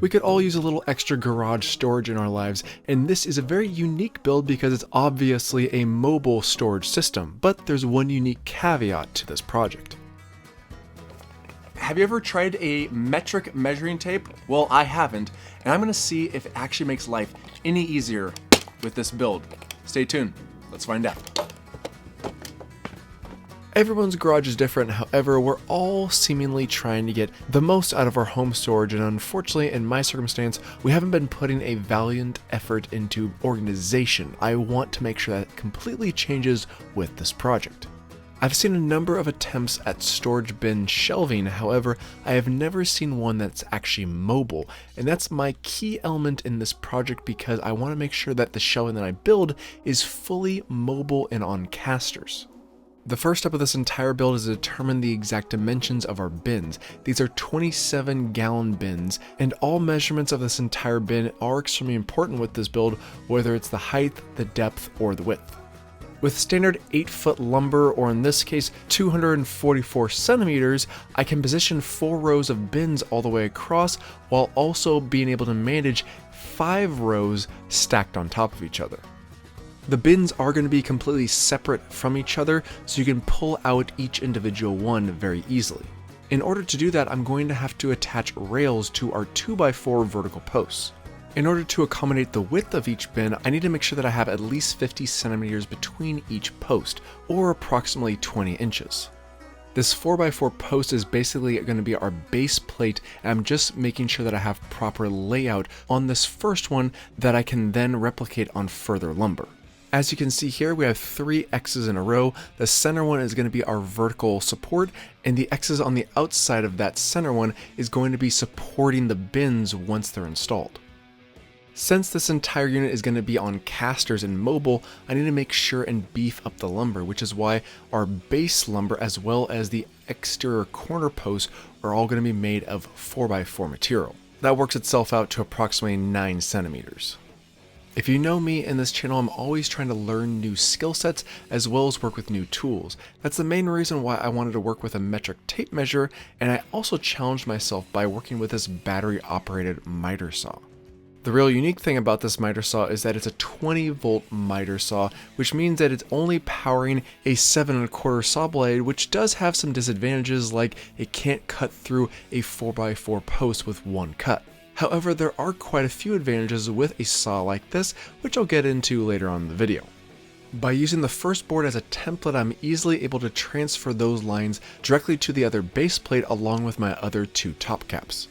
We could all use a little extra garage storage in our lives, and this is a very unique build because it's obviously a mobile storage system, but there's one unique caveat to this project. Have you ever tried a metric measuring tape? Well, I haven't, and I'm gonna see if it actually makes life any easier with this build. Stay tuned, let's find out. Everyone's garage is different, however, we're all seemingly trying to get the most out of our home storage, and unfortunately, in my circumstance, we haven't been putting a valiant effort into organization. I want to make sure that completely changes with this project. I've seen a number of attempts at storage bin shelving, however, I have never seen one that's actually mobile, and that's my key element in this project because I want to make sure that the shelving that I build is fully mobile and on casters. The first step of this entire build is to determine the exact dimensions of our bins. These are 27-gallon bins, and all measurements of this entire bin are extremely important with this build, whether it's the height, the depth, or the width. With standard 8-foot lumber, or in this case 244 centimeters, I can position 4 rows of bins all the way across while also being able to manage 5 rows stacked on top of each other. The bins are going to be completely separate from each other, so you can pull out each individual one very easily. In order to do that, I'm going to have to attach rails to our 2x4 vertical posts. In order to accommodate the width of each bin, I need to make sure that I have at least 50 centimeters between each post, or approximately 20 inches. This 4x4 post is basically going to be our base plate, and I'm just making sure that I have proper layout on this first one that I can then replicate on further lumber. As you can see here, we have 3 X's in a row. The center one is going to be our vertical support, and the X's on the outside of that center one is going to be supporting the bins once they're installed. Since this entire unit is going to be on casters and mobile, I need to make sure and beef up the lumber, which is why our base lumber as well as the exterior corner posts are all going to be made of 4x4 material. That works itself out to approximately 9 centimeters. If you know me in this channel, I'm always trying to learn new skill sets as well as work with new tools. That's the main reason why I wanted to work with a metric tape measure, and I also challenged myself by working with this battery operated miter saw. The real unique thing about this miter saw is that it's a 20-volt miter saw, which means that it's only powering a 7 1/4 saw blade, which does have some disadvantages like it can't cut through a 4x4 post with one cut. However, there are quite a few advantages with a saw like this, which I'll get into later on in the video. By using the first board as a template, I'm easily able to transfer those lines directly to the other base plate along with my other 2 top caps.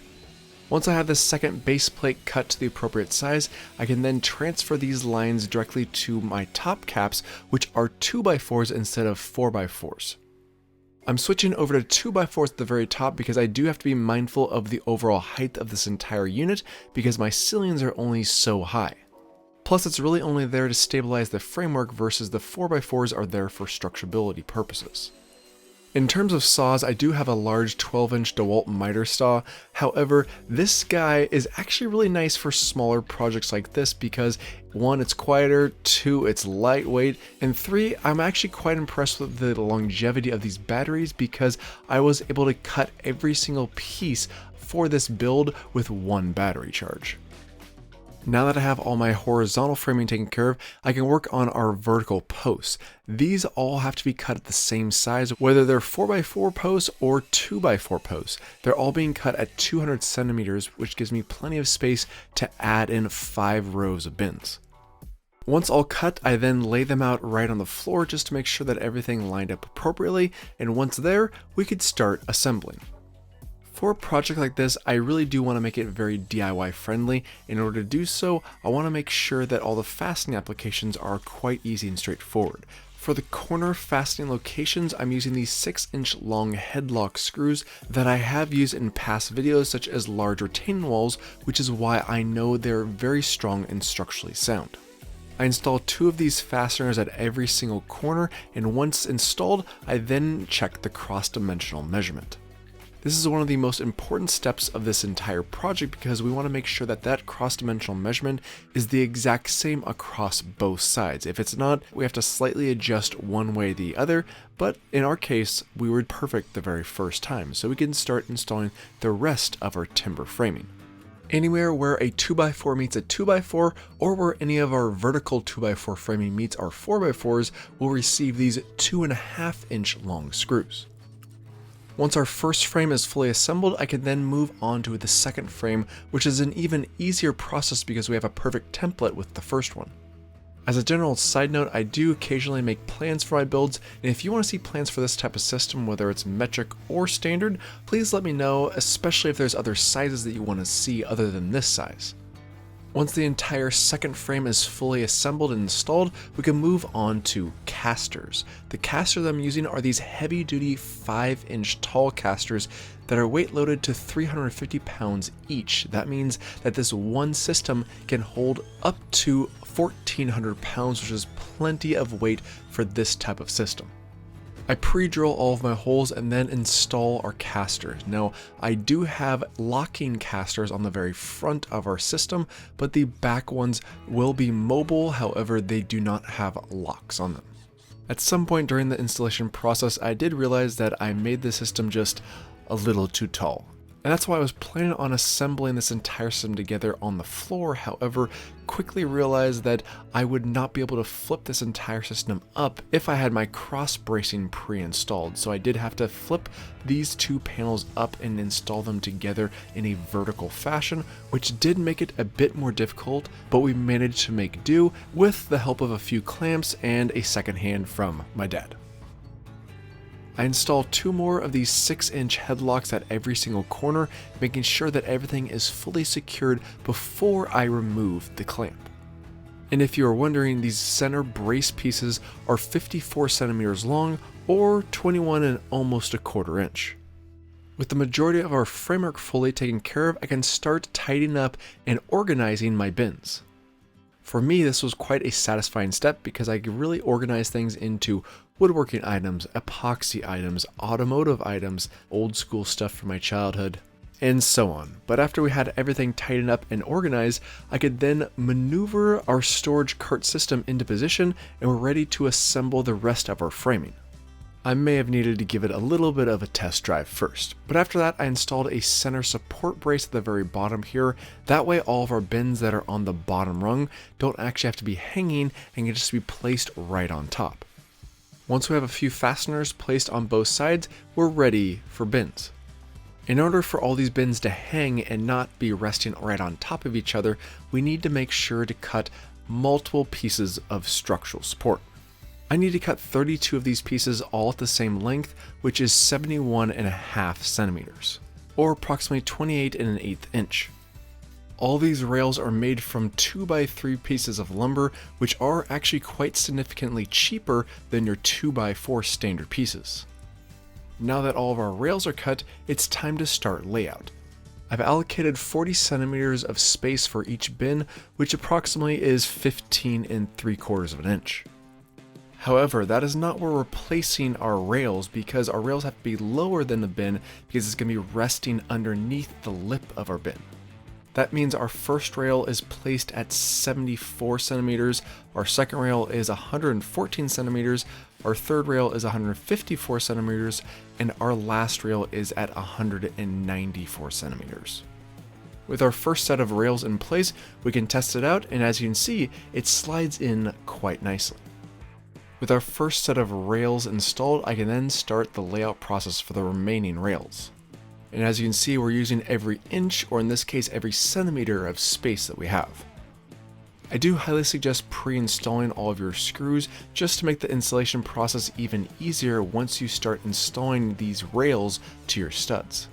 Once I have this second base plate cut to the appropriate size, I can then transfer these lines directly to my top caps, which are 2x4s instead of 4x4s. I'm switching over to 2x4s at the very top because I do have to be mindful of the overall height of this entire unit because my ceilings are only so high. Plus, it's really only there to stabilize the framework versus the 4x4s are there for structurability purposes. In terms of saws, I do have a large 12-inch DeWalt miter saw. However, this guy is actually really nice for smaller projects like this because 1, it's quieter, 2, it's lightweight, and 3, I'm actually quite impressed with the longevity of these batteries because I was able to cut every single piece for this build with 1 battery charge. Now that I have all my horizontal framing taken care of, I can work on our vertical posts. These all have to be cut at the same size, whether they're 4x4 posts or 2x4 posts. They're all being cut at 200 centimeters, which gives me plenty of space to add in 5 rows of bins. Once all cut, I then lay them out right on the floor just to make sure that everything lined up appropriately, and once there, we could start assembling. For a project like this, I really do want to make it very DIY friendly. In order to do so, I want to make sure that all the fastening applications are quite easy and straightforward. For the corner fastening locations, I'm using these 6-inch long headlock screws that I have used in past videos such as large retaining walls, which is why I know they're very strong and structurally sound. I install 2 of these fasteners at every single corner, and once installed, I then check the cross-dimensional measurement. This is one of the most important steps of this entire project because we want to make sure that that cross-dimensional measurement is the exact same across both sides. If it's not, we have to slightly adjust one way or the other, but in our case, we were perfect the very first time, so we can start installing the rest of our timber framing. Anywhere where a 2x4 meets a 2x4, or where any of our vertical 2x4 framing meets our 4x4s, will receive these 2.5-inch long screws. Once our first frame is fully assembled, I can then move on to the second frame, which is an even easier process because we have a perfect template with the first one. As a general side note, I do occasionally make plans for my builds, and if you want to see plans for this type of system, whether it's metric or standard, please let me know, especially if there's other sizes that you want to see other than this size. Once the entire second frame is fully assembled and installed, we can move on to casters. The casters I'm using are these heavy-duty 5-inch tall casters that are weight loaded to 350 pounds each. That means that this one system can hold up to 1,400 pounds, which is plenty of weight for this type of system. I pre-drill all of my holes and then install our casters. Now, I do have locking casters on the very front of our system, but the back ones will be mobile, however, they do not have locks on them. At some point during the installation process, I did realize that I made the system just a little too tall. And that's why I was planning on assembling this entire system together on the floor, however, quickly realized that I would not be able to flip this entire system up if I had my cross bracing pre-installed, so I did have to flip these two panels up and install them together in a vertical fashion, which did make it a bit more difficult, but we managed to make do with the help of a few clamps and a second hand from my dad. I installed 2 more of these 6-inch headlocks at every single corner, making sure that everything is fully secured before I remove the clamp. And if you are wondering, these center brace pieces are 54 centimeters long or 21 and almost 1/4 inch. With the majority of our framework fully taken care of, I can start tidying up and organizing my bins. For me, this was quite a satisfying step because I could really organize things into woodworking items, epoxy items, automotive items, old school stuff from my childhood, and so on. But after we had everything tightened up and organized, I could then maneuver our storage cart system into position and we're ready to assemble the rest of our framing. I may have needed to give it a little bit of a test drive first, but after that I installed a center support brace at the very bottom here. That way all of our bins that are on the bottom rung don't actually have to be hanging and can just be placed right on top. Once we have a few fasteners placed on both sides, we're ready for bins. In order for all these bins to hang and not be resting right on top of each other, we need to make sure to cut multiple pieces of structural support. I need to cut 32 of these pieces all at the same length, which is 71.5 centimeters, or approximately 28 1/8 inch. All these rails are made from 2x3 pieces of lumber, which are actually quite significantly cheaper than your 2x4 standard pieces. Now that all of our rails are cut, it's time to start layout. I've allocated 40 centimeters of space for each bin, which approximately is 15 3/4 inch. However, that is not where we're placing our rails because our rails have to be lower than the bin because it's going to be resting underneath the lip of our bin. That means our first rail is placed at 74 centimeters, our second rail is 114 centimeters, our third rail is 154 centimeters, and our last rail is at 194 centimeters. With our first set of rails in place, we can test it out, and as you can see, it slides in quite nicely. With our first set of rails installed, I can then start the layout process for the remaining rails. And as you can see, we're using every inch, or in this case, every centimeter of space that we have. I do highly suggest pre-installing all of your screws just to make the installation process even easier once you start installing these rails to your studs.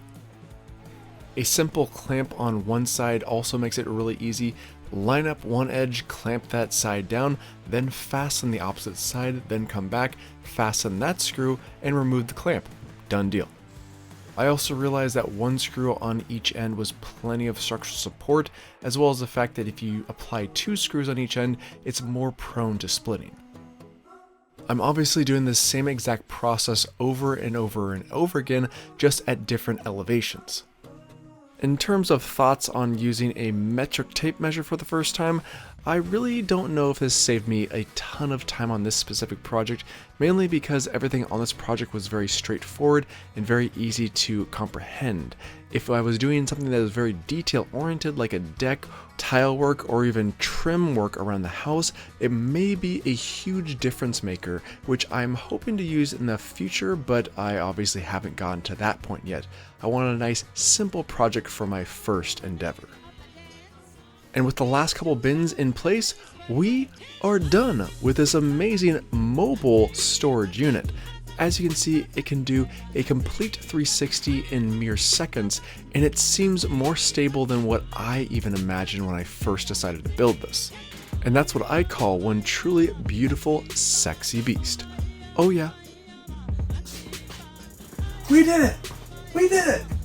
A simple clamp on one side also makes it really easy. Line up one edge, clamp that side down, then fasten the opposite side, then come back, fasten that screw, and remove the clamp. Done deal. I also realized that one screw on each end was plenty of structural support, as well as the fact that if you apply 2 screws on each end, it's more prone to splitting. I'm obviously doing the same exact process over and over and over again, just at different elevations. In terms of thoughts on using a metric tape measure for the first time, I really don't know if this saved me a ton of time on this specific project, mainly because everything on this project was very straightforward and very easy to comprehend. If I was doing something that was very detail oriented, like a deck, tile work, or even trim work around the house, it may be a huge difference maker, which I'm hoping to use in the future, but I obviously haven't gotten to that point yet. I wanted a nice, simple project for my first endeavor. And with the last couple bins in place, we are done with this amazing mobile storage unit. As you can see, it can do a complete 360 in mere seconds, and it seems more stable than what I even imagined when I first decided to build this. And that's what I call one truly beautiful, sexy beast. Oh yeah. We did it! We did it!